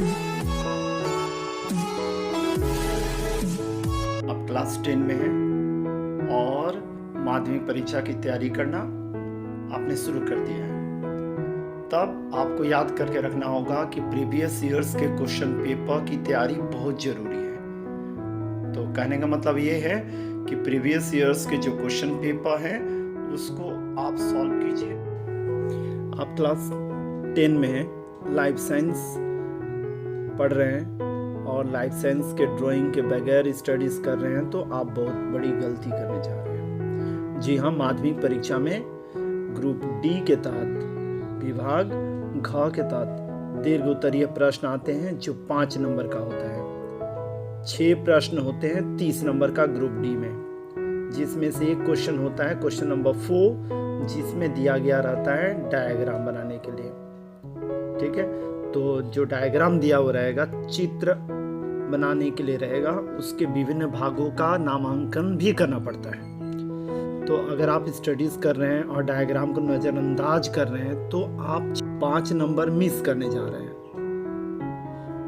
अब क्लास 10 में हैं और माध्यमिक परीक्षा की तैयारी करना आपने शुरू कर दिया है। तब आपको याद करके रखना होगा कि प्रीवियस ईयर्स के क्वेश्चन पेपर की तैयारी बहुत ज़रूरी है। तो कहने का मतलब ये है कि प्रीवियस ईयर्स के जो क्वेश्चन पेपर हैं उसको आप सॉल्व कीजिए। आप क्लास 10 में हैं, लाइफ साइंस पढ़ रहे हैं और लाइफ साइंस के ड्राइंग के बगैर स्टडीज़ कर रहे हैं तो आप बहुत बड़ी गलती करने जा रहे हैं। जी हाँ, माध्यमिक परीक्षा में ग्रुप डी के तहत विभाग घ के तहत दीर्घ उत्तरीय प्रश्न आते हैं जो 5 नंबर का होता है। 6 प्रश्न होते हैं 30 नंबर का ग्रुप डी में, जिसमें से एक क्वेश्चन होता है क्वेश्चन नंबर 4, जिसमें दिया गया रहता है डायग्राम बनाने के लिए। ठीक है, तो जो डायग्राम दिया हुआ रहेगा चित्र बनाने के लिए रहेगा, उसके विभिन्न भागों का नामांकन भी करना पड़ता है। तो अगर आप स्टडीज कर रहे हैं और डायग्राम को नज़रअंदाज कर रहे हैं तो आप 5 नंबर मिस करने जा रहे हैं।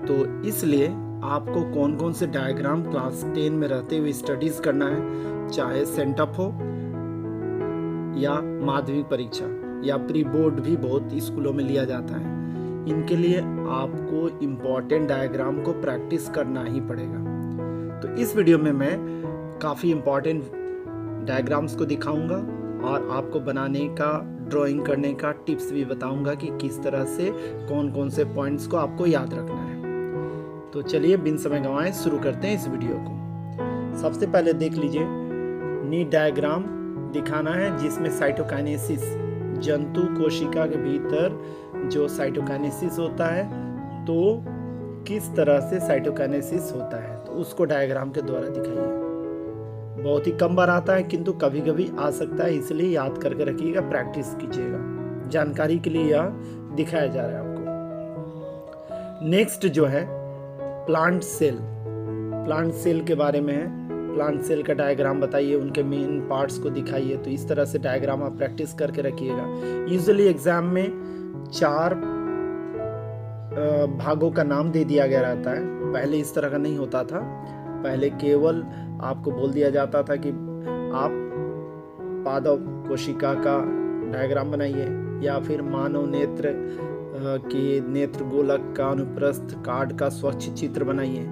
तो इसलिए आपको कौन कौन से डायग्राम क्लास 10 में रहते हुए स्टडीज करना है, चाहे सेंटअप हो या माध्यमिक परीक्षा या प्री बोर्ड भी बहुत स्कूलों में लिया जाता है, इनके लिए आपको इम्पॉर्टेंट डायग्राम को प्रैक्टिस करना ही पड़ेगा। तो इस वीडियो में मैं काफ़ी इम्पॉर्टेंट डायग्राम्स को दिखाऊंगा और आपको बनाने का, ड्राइंग करने का टिप्स भी बताऊंगा कि किस तरह से कौन कौन से पॉइंट्स को आपको याद रखना है। तो चलिए बिन समय गंवाए शुरू करते हैं इस वीडियो को। सबसे पहले देख लीजिए, नीड डायग्राम दिखाना है जिसमें साइटोकाइनेसिस, जंतु कोशिका के भीतर जो साइटोकाइनेसिस होता है तो किस तरह से साइटोकाइनेसिस होता है तो उसको डायग्राम के द्वारा दिखाइए। बहुत ही कम बार आता है किंतु कभी कभी आ सकता है, इसलिए याद करके रखिएगा, प्रैक्टिस कीजिएगा। जानकारी के लिए यह दिखाया जा रहा है आपको। नेक्स्ट जो है प्लांट सेल, प्लांट सेल के बारे में है। प्लांट सेल का डायग्राम बताइए, उनके मेन पार्ट्स को दिखाइए। तो इस तरह से डायग्राम आप प्रैक्टिस करके रखिएगा। यूजुअली एग्जाम में 4 भागों का नाम दे दिया गया रहता है। पहले इस तरह का नहीं होता था, पहले केवल आपको बोल दिया जाता था कि आप पादप कोशिका का डायग्राम बनाइए या फिर मानव नेत्र के नेत्र गोलक का अनुप्रस्थ कार्ड का स्वच्छ चित्र बनाइए।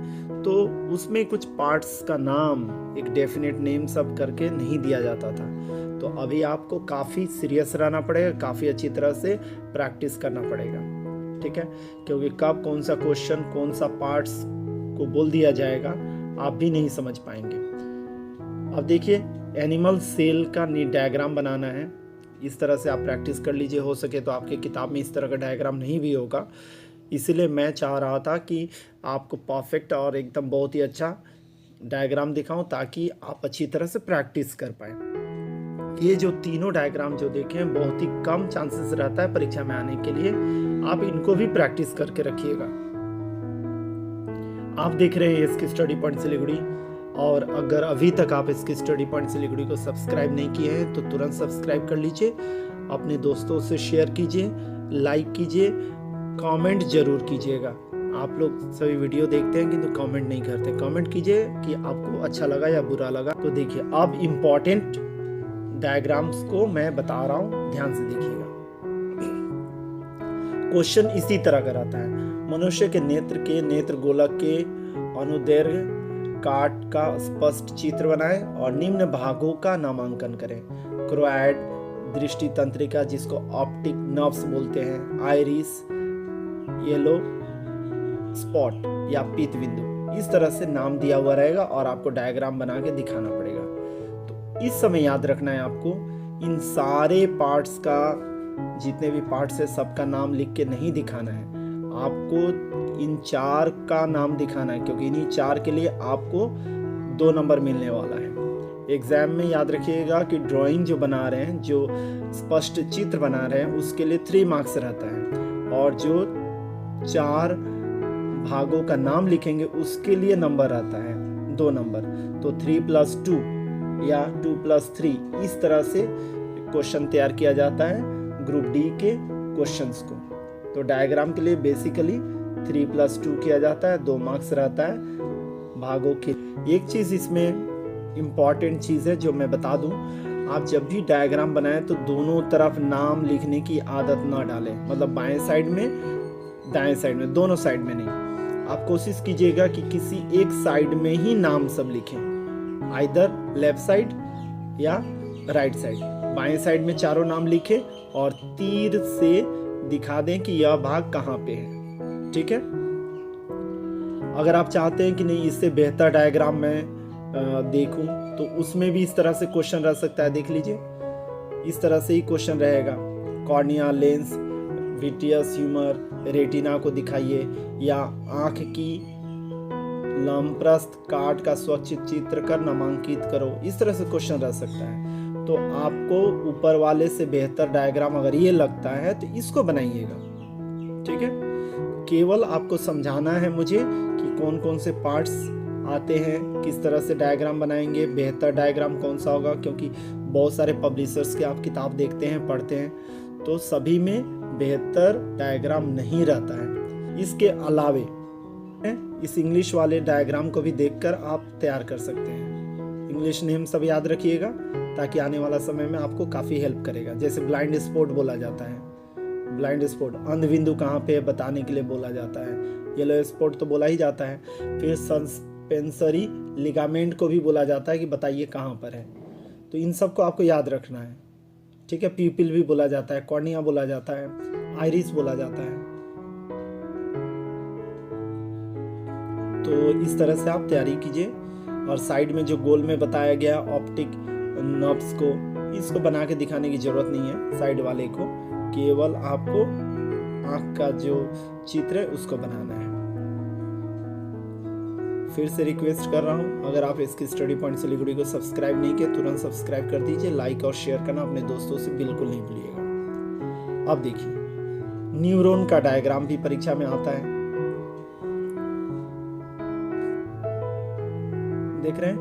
तो उसमें कुछ पार्ट्स का नाम, एक डेफिनेट नेम सब करके नहीं दिया जाता था। तो अभी आपको काफ़ी सीरियस रहना पड़ेगा, काफ़ी अच्छी तरह से प्रैक्टिस करना पड़ेगा। ठीक है, क्योंकि कब कौन सा क्वेश्चन कौन सा पार्ट्स को बोल दिया जाएगा आप भी नहीं समझ पाएंगे। अब देखिए, एनिमल सेल का नीड डायग्राम बनाना है। इस तरह से आप प्रैक्टिस कर लीजिए। हो सके तो आपके किताब में इस तरह का डायग्राम नहीं भी होगा, इसलिए मैं चाह रहा था कि आपको परफेक्ट और एकदम बहुत ही अच्छा डायग्राम दिखाऊं ताकि आप अच्छी तरह से प्रैक्टिस कर पाए। ये जो तीनों डायग्राम जो देखें, बहुत ही कम चांसेस रहता है परीक्षा में आने के लिए, आप इनको भी प्रैक्टिस करके रखिएगा। आप देख रहे हैं इसकी स्टडी पॉइंट सिलीगुड़ी, और अगर अभी तक आप इसकी स्टडी पॉइंट सिलीगुड़ी को सब्सक्राइब नहीं किए हैं तो तुरंत सब्सक्राइब कर लीजिए, अपने दोस्तों से शेयर कीजिए, लाइक कीजिए, कमेंट जरूर कीजिएगा। आप लोग सभी वीडियो देखते हैं किंतु कमेंट नहीं करते। कमेंट कीजिए कि आपको अच्छा लगा या बुरा लगा। तो देखिए, अब इम्पॉर्टेंट डायग्राम्स को मैं बता रहा हूँ, ध्यान से देखिएगा। क्वेश्चन इसी तरह का रहता है। मनुष्य के नेत्र गोलक के अनुदैर्घ्य काट का स्पष्ट चित्र बनाएं और निम्न भागों का नामांकन करें। क्रोएड, दृष्टि तंत्रिका जिसको ऑप्टिक नर्व्स बोलते हैं, आइरिस, येलो स्पॉट या पीत बिंदु, इस तरह से नाम दिया हुआ रहेगा और आपको डायग्राम बना के दिखाना पड़ेगा। तो इस समय याद रखना है आपको, इन सारे पार्ट्स का, जितने भी पार्ट्स है सबका नाम लिख के नहीं दिखाना है, आपको इन 4 का नाम दिखाना है, क्योंकि इन्हीं 4 के लिए आपको 2 नंबर मिलने वाला है। एग्जाम में याद रखिएगा कि ड्राइंग जो बना रहे हैं, जो स्पष्ट चित्र बना रहे हैं, उसके लिए 3 मार्क्स रहता है, और जो 4 भागों का नाम लिखेंगे उसके लिए नंबर रहता है 2 नंबर। तो 3+2 या 2+3, इस तरह से क्वेश्चन तैयार किया जाता है ग्रुप डी के क्वेश्चंस को। तो डायग्राम के लिए बेसिकली 3+2 किया जाता है, 2 मार्क्स रहता है भागों के। एक चीज़ इसमें इम्पॉर्टेंट चीज़ है जो मैं बता दूं, आप जब भी डायग्राम बनाएं तो दोनों तरफ नाम लिखने की आदत ना डालें, मतलब बाएं साइड में दाएं साइड में, दोनों साइड में नहीं। आप कोशिश कीजिएगा कि किसी एक साइड में ही नाम सब लिखें, आइदर लेफ्ट साइड या राइट साइड। बाएं साइड में चारों नाम लिखें और तीर से दिखा दें कि यह भाग कहाँ पे है, ठीक है। अगर आप चाहते हैं कि नहीं इससे बेहतर डायग्राम मैं देखूं तो उसमें भी इस तरह से क्वेश्चन रह सकता है, देख लीजिए इस तरह से ही क्वेश्चन रहेगा। Cornea, lens, vitreous humour, retina को दिखाइए, या आंख की लंप्रस्थ काट का स्वच्छ चित्र कर नामांकित करो, इस तरह से क्वेश्चन रह सकता है। तो आपको ऊपर वाले से बेहतर डायग्राम अगर ये लगता है तो इसको बनाइएगा, ठीक है। केवल आपको समझाना है मुझे कि कौन कौन से पार्ट्स आते हैं, किस तरह से डायग्राम बनाएंगे, बेहतर डायग्राम कौन सा होगा, क्योंकि बहुत सारे पब्लिशर्स के आप किताब देखते हैं, पढ़ते हैं, तो सभी में बेहतर डायग्राम नहीं रहता है। इसके अलावे इस इंग्लिश वाले डायग्राम को भी देखकर आप तैयार कर सकते हैं। इंग्लिश नेम सब याद रखिएगा ताकि आने वाला समय में आपको काफ़ी हेल्प करेगा। जैसे ब्लाइंड स्पॉट बोला जाता है, ब्लाइंड स्पॉट अंध बिंदु कहाँ पे है बताने के लिए बोला जाता है। येलो स्पॉट तो बोला ही जाता है। फिर सस्पेंसरी लिगामेंट को भी बोला जाता है कि बताइए कहाँ पर है। तो इन सब को आपको याद रखना है, ठीक है। पीपिल भी बोला जाता है, कॉर्निया बोला जाता है, आइरिस बोला जाता है। तो इस तरह से आप तैयारी कीजिए। और साइड में जो गोल में बताया गया ऑप्टिक नर्व्स को, इसको बना के दिखाने की जरूरत नहीं है साइड वाले को, केवल आपको आंख का जो चित्र है उसको बनाना है। फिर से रिक्वेस्ट कर रहा हूं, अगर आप इसकी स्टडी पॉइंट सिलीगुड़ी को सब्सक्राइब नहीं किए तुरंत सब्सक्राइब कर दीजिए। लाइक और शेयर करना अपने दोस्तों से बिल्कुल नहीं भूलिएगा। अब देखिए न्यूरॉन का डायग्राम भी परीक्षा में आता है, देख रहे हैं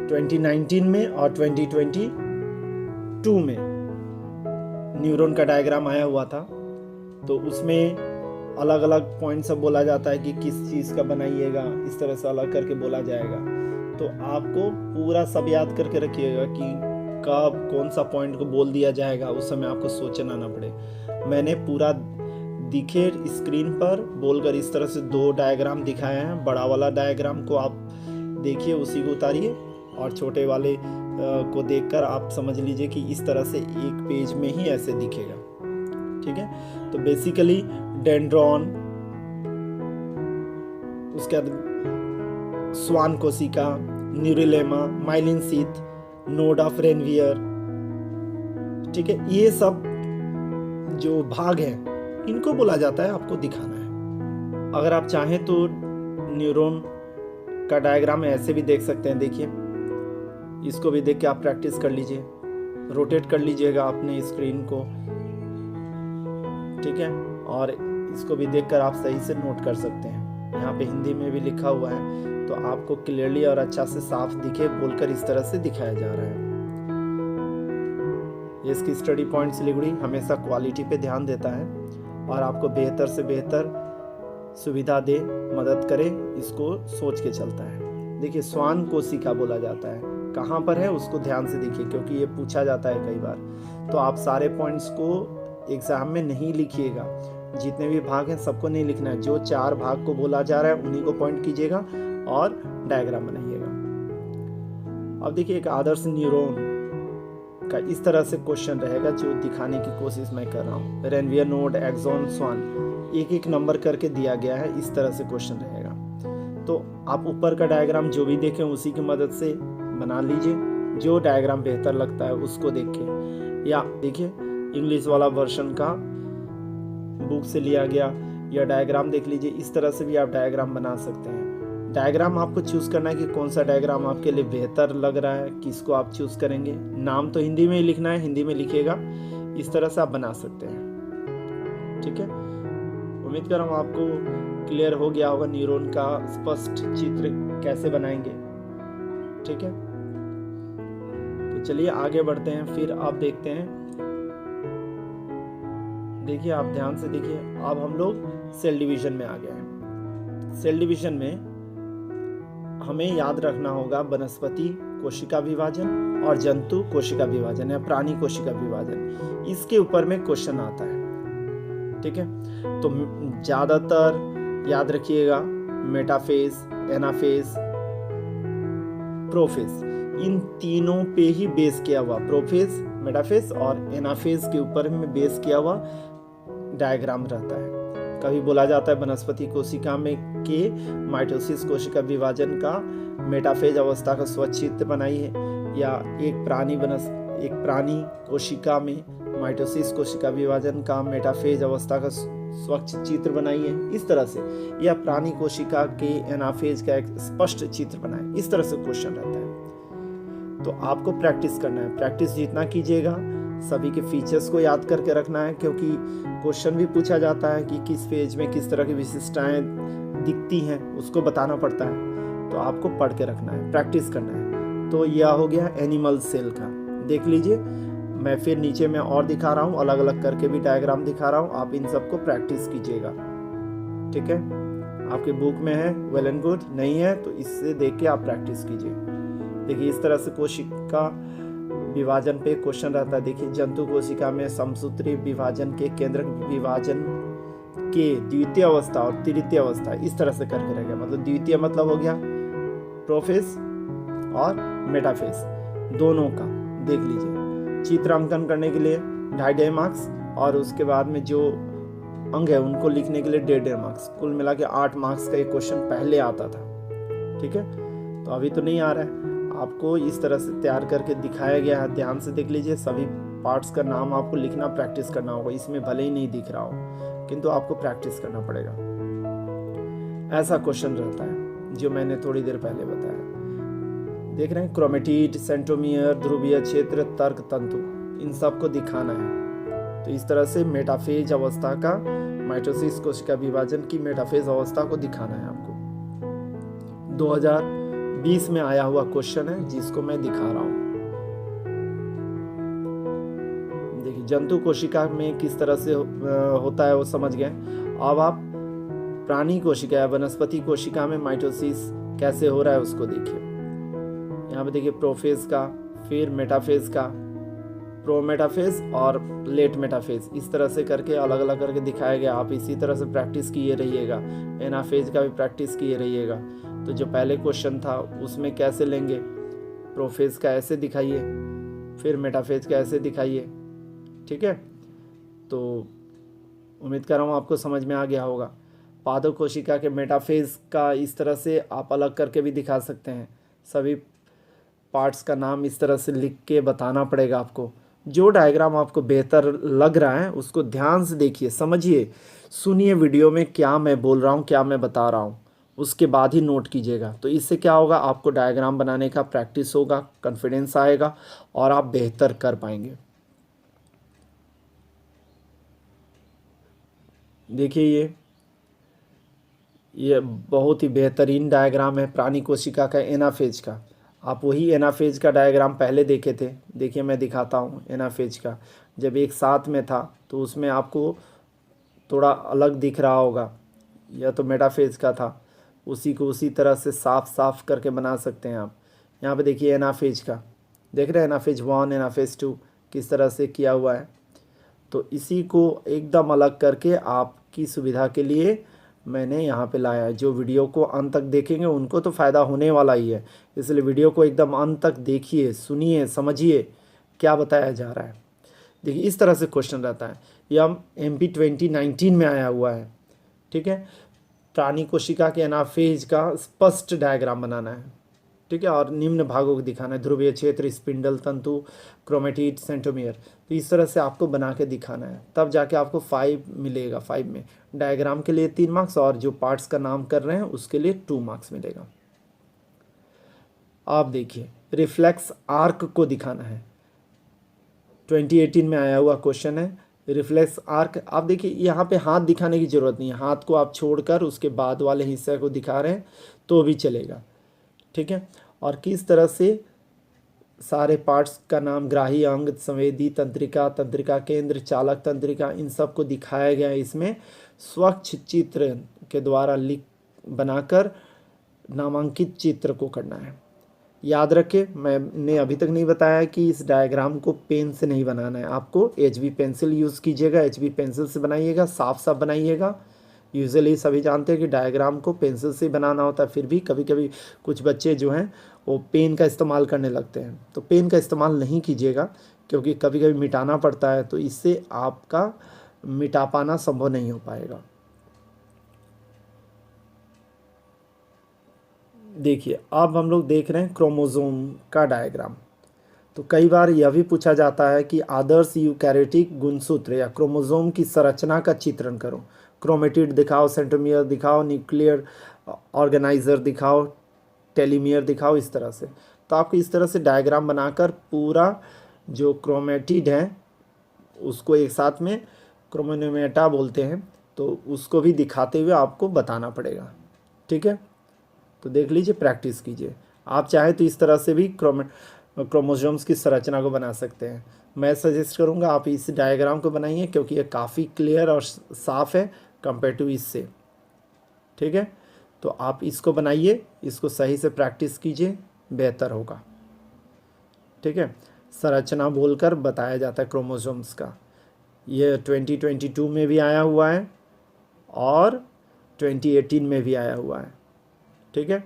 2019 में और 2022 में न्यूरॉन का डायग्राम आया हुआ था। तो उसमें अलग अलग पॉइंट सब बोला जाता है कि किस चीज़ का बनाइएगा, इस तरह से अलग करके बोला जाएगा। तो आपको पूरा सब याद करके रखिएगा कि कब कौन सा पॉइंट को बोल दिया जाएगा, उस समय आपको सोचना ना पड़े। मैंने पूरा दिखे स्क्रीन पर बोलकर इस तरह से 2 डायग्राम दिखाए हैं। बड़ा वाला डायग्राम को आप देखिए, उसी को उतारिए, और छोटे वाले को देखकर आप समझ लीजिए कि इस तरह से एक पेज में ही ऐसे दिखेगा, ठीक है। तो बेसिकली डेंड्रॉन, उसके बाद स्वान कोशिका, neurilemma, myelin sheath, node of Ranvier, ठीक है। ये सब जो भाग हैं इनको बोला जाता है, आपको दिखाना है। अगर आप चाहें तो न्यूरॉन का डायग्राम ऐसे भी देख सकते हैं, देखिए इसको भी देख के आप प्रैक्टिस कर लीजिए, रोटेट कर लीजिएगा अपने स्क्रीन को, ठीक है। और इसको भी देखकर आप सही से नोट कर सकते हैं। यहाँ पे हिंदी में भी लिखा हुआ है तो आपको क्लियरली और अच्छा से साफ दिखे बोलकर इस तरह से दिखाया जा रहा है। इसकी स्टडी पॉइंट सिलीगुड़ी हमेशा क्वालिटी पे ध्यान देता है और आपको बेहतर से बेहतर सुविधा दे, मदद करे, इसको सोच के चलता है। देखिए स्वान कोशिका बोला जाता है, कहाँ पर है उसको ध्यान से देखिए क्योंकि ये पूछा जाता है कई बार। तो आप सारे पॉइंट्स को एग्जाम में नहीं लिखिएगा, जितने भी भाग हैं सबको नहीं लिखना है। जो 4 भाग को बोला जा रहा है उन्हीं को पॉइंट कीजिएगा और डायग्राम बनाइएगा। अब देखिए एक आदर्श न्यूरॉन का इस तरह से क्वेश्चन रहेगा जो दिखाने की कोशिश मैं कर रहा हूँ। रेनवियर, नोड, एक्सॉन, स्वान, एक नंबर करके दिया गया है, इस तरह से क्वेश्चन रहेगा। तो आप ऊपर का डायग्राम जो भी देखें उसी की मदद से बना लीजिए, जो डायग्राम बेहतर लगता है उसको देखें। या देखिए इंग्लिश वाला वर्जन का बुक से लिया गया या डायग्राम देख लीजिए, इस तरह से भी आप डायग्राम बना सकते हैं। डायग्राम आपको चूज करना है कि कौन सा डायग्राम आपके लिए बेहतर लग रहा है, किसको आप चूज करेंगे। नाम तो हिंदी में ही लिखना है, हिंदी में लिखिएगा, इस तरह से आप बना सकते हैं, ठीक है। उम्मीद कर रहा हूँ आपको क्लियर हो गया होगा न्यूरॉन का स्पष्ट चित्र कैसे बनाएंगे, ठीक है। तो चलिए आगे बढ़ते हैं, फिर आप देखते हैं। देखिए आप ध्यान से देखिए, अब हम लोग सेल डिवीजन में आ गए हैं। सेल डिवीजन में हमें याद रखना होगा वनस्पति कोशिका विभाजन और जंतु कोशिका विभाजन या प्राणी कोशिका विभाजन। इसके ऊपर में क्वेश्चन आता है, ठीक है। तो ज्यादातर याद रखिएगा मेटाफेज, एनाफेज, प्रोफेज, इन तीनों पे ही बेस किया हुआ, प्रोफेज, मेटाफेज और एनाफेज के ऊपर में बेस किया हुआ डायग्राम रहता है। कभी बोला जाता है वनस्पति कोशिका में के माइटोसिस कोशिका विभाजन का मेटाफेज अवस्था का स्वच्छ चित्र बनाइए, या एक प्राणी कोशिका में माइटोसिस कोशिका विभाजन का मेटाफेज अवस्था का स्वच्छ चित्र बनाइए, इस तरह से, या प्राणी कोशिका के एनाफेज का एक स्पष्ट चित्र बनाए, इस तरह से क्वेश्चन रहता है। तो आपको प्रैक्टिस करना है, प्रैक्टिस जितना कीजिएगा, सभी के फीचर्स को याद करके रखना है, क्योंकि क्वेश्चन भी पूछा जाता है कि किस फेज में किस तरह की विशिष्टताएं दिखती हैं, उसको बताना पड़ता है। तो आपको पढ़ के रखना है, प्रैक्टिस करना है। तो यह हो गया एनिमल सेल का, देख लीजिए। मैं फिर नीचे में और दिखा रहा हूँ, अलग अलग करके भी डायग्राम दिखा रहा हूँ, आप इन सबको प्रैक्टिस कीजिएगा, ठीक है। आपके बुक में है, वेल एंड गुड, नहीं है तो इससे देख के आप प्रैक्टिस कीजिए। देखिए इस तरह से कोशिका विभाजन पे क्वेश्चन रहता है। देखिए जंतु कोशिका में समसूत्री विभाजन के केंद्रक विभाजन के द्वितीय अवस्था और तृतीय अवस्था इस तरह से करके रहेगा। मतलब द्वितीय मतलब हो गया प्रोफेज और मेटाफेज दोनों का, देख लीजिए। चित्रांकन करने के लिए 2.5 मार्क्स और उसके बाद में जो अंग है उनको लिखने के लिए 1.5 मार्क्स, कुल मिला के 8 मार्क्स का एक क्वेश्चन पहले आता था, ठीक है। तो अभी तो नहीं आ रहा है, आपको इस तरह से तैयार करके दिखाया गया है, ध्यान से देख लीजिए। सभी पार्ट्स का नाम आपको लिखना प्रैक्टिस करना होगा, इसमें भले ही नहीं दिख रहा हो किंतु आपको प्रैक्टिस करना पड़ेगा। ऐसा क्वेश्चन रहता है जो मैंने थोड़ी देर पहले बताया, देख रहे हैं, क्रोमेटिड, सेंट्रोमियर, ध्रुवीय क्षेत्र, तर्क तंतु, इन सब को दिखाना है। तो इस तरह से मेटाफेज अवस्था का, माइटोसिस कोशिका विभाजन की मेटाफेज अवस्था को दिखाना है आपको। 2020 में आया हुआ क्वेश्चन है जिसको मैं दिखा रहा हूं। देखिए जंतु कोशिका में किस तरह से होता है वो समझ गए। अब आप प्राणी कोशिका या वनस्पति कोशिका में माइटोसिस कैसे हो रहा है उसको देखिए। यहाँ पे देखिए प्रोफेज का, फिर मेटाफेज का, प्रोमेटाफेज और लेट मेटाफेज, इस तरह से करके अलग अलग करके दिखाया गया। आप इसी तरह से प्रैक्टिस किए रहिएगा, एनाफेज का भी प्रैक्टिस किए रहिएगा। तो जो पहले क्वेश्चन था उसमें कैसे लेंगे, प्रोफेज का ऐसे दिखाइए, फिर मेटाफेज का ऐसे दिखाइए, ठीक है। तो उम्मीद कर रहा हूँ आपको समझ में आ गया होगा। पादप कोशिका के मेटाफेज का इस तरह से आप अलग करके भी दिखा सकते हैं। सभी पार्ट्स का नाम इस तरह से लिख के बताना पड़ेगा आपको। जो डायग्राम आपको बेहतर लग रहा है उसको ध्यान से देखिए, समझिए, सुनिए वीडियो में क्या मैं बोल रहा हूँ, क्या मैं बता रहा हूँ, उसके बाद ही नोट कीजिएगा। तो इससे क्या होगा, आपको डायग्राम बनाने का प्रैक्टिस होगा, कॉन्फिडेंस आएगा और आप बेहतर कर पाएंगे। देखिए ये बहुत ही बेहतरीन डायग्राम है प्राणी कोशिका का एनाफेज का। आप वही एनाफेज का डायग्राम पहले देखे थे, देखिए मैं दिखाता हूँ। एनाफेज का जब एक साथ में था तो उसमें आपको थोड़ा अलग दिख रहा होगा, यह तो मेटाफेज का था, उसी को उसी तरह से साफ साफ करके बना सकते हैं आप। यहाँ पे देखिए एनाफेज का, देख रहे हैं एनाफेज 1, एनाफेज 2 किस तरह से किया हुआ है। तो इसी को एकदम अलग करके आपकी सुविधा के लिए मैंने यहाँ पे लाया है। जो वीडियो को अंत तक देखेंगे उनको तो फ़ायदा होने वाला ही है, इसलिए वीडियो को एकदम अंत तक देखिए, सुनिए, समझिए क्या बताया जा रहा है। देखिए इस तरह से क्वेश्चन रहता है, यह MP 2019 में आया हुआ है, ठीक है। प्राणी कोशिका के एनाफेज का स्पष्ट डायग्राम बनाना है, ठीक है, और निम्न भागों को दिखाना है, ध्रुवीय क्षेत्र, स्पिंडल तंतु, क्रोमेटिड, सेंट्रोमियर। तो इस तरह से आपको बना के दिखाना है, तब जाके आपको 5 मिलेगा। 5 में डायग्राम के लिए 3 मार्क्स और जो पार्ट्स का नाम कर रहे हैं उसके लिए 2 मार्क्स मिलेगा। आप देखिए रिफ्लेक्स आर्क को दिखाना है, 2018 में आया हुआ क्वेश्चन है रिफ्लेक्स आर्क। आप देखिए यहाँ पे हाथ दिखाने की ज़रूरत नहीं है, हाथ को आप छोड़कर उसके बाद वाले हिस्से को दिखा रहे हैं तो भी चलेगा, ठीक है। और किस तरह से सारे पार्ट्स का नाम, ग्राही अंग, संवेदी तंत्रिका, तंत्रिका केंद्र, चालक तंत्रिका, इन सब को दिखाया गया है इसमें स्वच्छ चित्र के द्वारा लिख बनाकर नामांकित चित्र को करना है। याद रखें, मैंने अभी तक नहीं बताया कि इस डायग्राम को पेन से नहीं बनाना है, आपको HB पेंसिल यूज़ कीजिएगा, HB पेंसिल से बनाइएगा, साफ साफ बनाइएगा। यूजुअली सभी जानते हैं कि डायग्राम को पेंसिल से बनाना होता है, फिर भी कभी कभी कुछ बच्चे जो हैं वो पेन का इस्तेमाल करने लगते हैं, तो पेन का इस्तेमाल नहीं कीजिएगा, क्योंकि कभी कभी मिटाना पड़ता है, तो इससे आपका मिटा पाना संभव नहीं हो पाएगा। देखिए, अब हम लोग देख रहे हैं क्रोमोसोम का डायग्राम। तो कई बार यह भी पूछा जाता है कि आदर्श यूकैरियोटिक गुणसूत्र या क्रोमोसोम की संरचना का चित्रण करो। क्रोमेटिड दिखाओ, सेंट्रोमियर दिखाओ, न्यूक्लियर ऑर्गेनाइजर दिखाओ, टेलीमियर दिखाओ, इस तरह से। तो आपको इस तरह से डायग्राम बनाकर पूरा जो क्रोमेटिड है उसको एक साथ में क्रोमोनोमेटा बोलते हैं, तो उसको भी दिखाते हुए आपको बताना पड़ेगा। ठीक है, तो देख लीजिए, प्रैक्टिस कीजिए। आप चाहे तो इस तरह से भी क्रोमोसोम्स की संरचना को बना सकते हैं। मैं सजेस्ट करूंगा आप इस डायग्राम को बनाइए, क्योंकि ये काफ़ी क्लियर और साफ़ है कंपेयर टू इससे। ठीक है, तो आप इसको बनाइए, इसको सही से प्रैक्टिस कीजिए, बेहतर होगा। ठीक है, संरचना बोलकर बताया जाता है क्रोमोसोम्स का। ये 2022 में भी आया हुआ है और 2018 में भी आया हुआ है। ठीक है,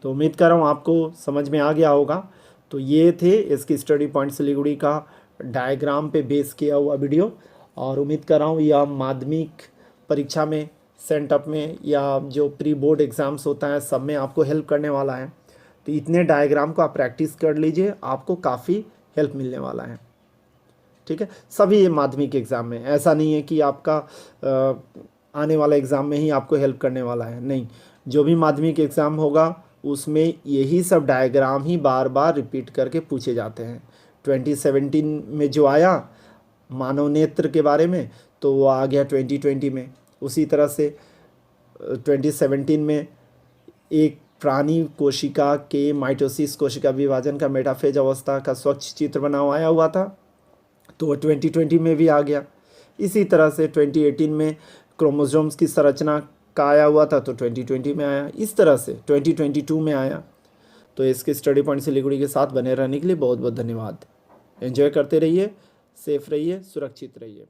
तो उम्मीद कर रहा हूँ आपको समझ में आ गया होगा। तो ये थे इसकी स्टडी पॉइंट सिलीगुड़ी का डायग्राम पे बेस किया हुआ वीडियो, और उम्मीद कर रहा हूँ यह माध्यमिक परीक्षा में, सेंटअप में, या जो प्री बोर्ड एग्ज़ाम्स होता है सब में आपको हेल्प करने वाला है। तो इतने डायग्राम को आप प्रैक्टिस कर लीजिए, आपको काफ़ी हेल्प मिलने वाला है। ठीक है, सभी माध्यमिक एग्ज़ाम में, ऐसा नहीं है कि आपका आने वाला एग्ज़ाम में ही आपको हेल्प करने वाला है, नहीं। जो भी माध्यमिक एग्ज़ाम होगा उसमें यही सब डायग्राम ही बार बार रिपीट करके पूछे जाते हैं। 2017 में जो आया मानव नेत्र के बारे में, तो वो आ गया 2020 में। उसी तरह से 2017 में एक प्राणी कोशिका के माइटोसिस कोशिका विभाजन का मेटाफेज अवस्था का स्वच्छ चित्र बना हुआ आया हुआ था, तो वो 2020 में भी आ गया। इसी तरह से 2018 में क्रोमोसोम्स की संरचना का आया हुआ था, तो 2020 में आया। इस तरह से 2022 में आया। तो इसके स्टडी पॉइंट सिलीगुड़ी के साथ बने रहने के लिए बहुत बहुत धन्यवाद। एंजॉय करते रहिए, सेफ रहिए, सुरक्षित रहिए।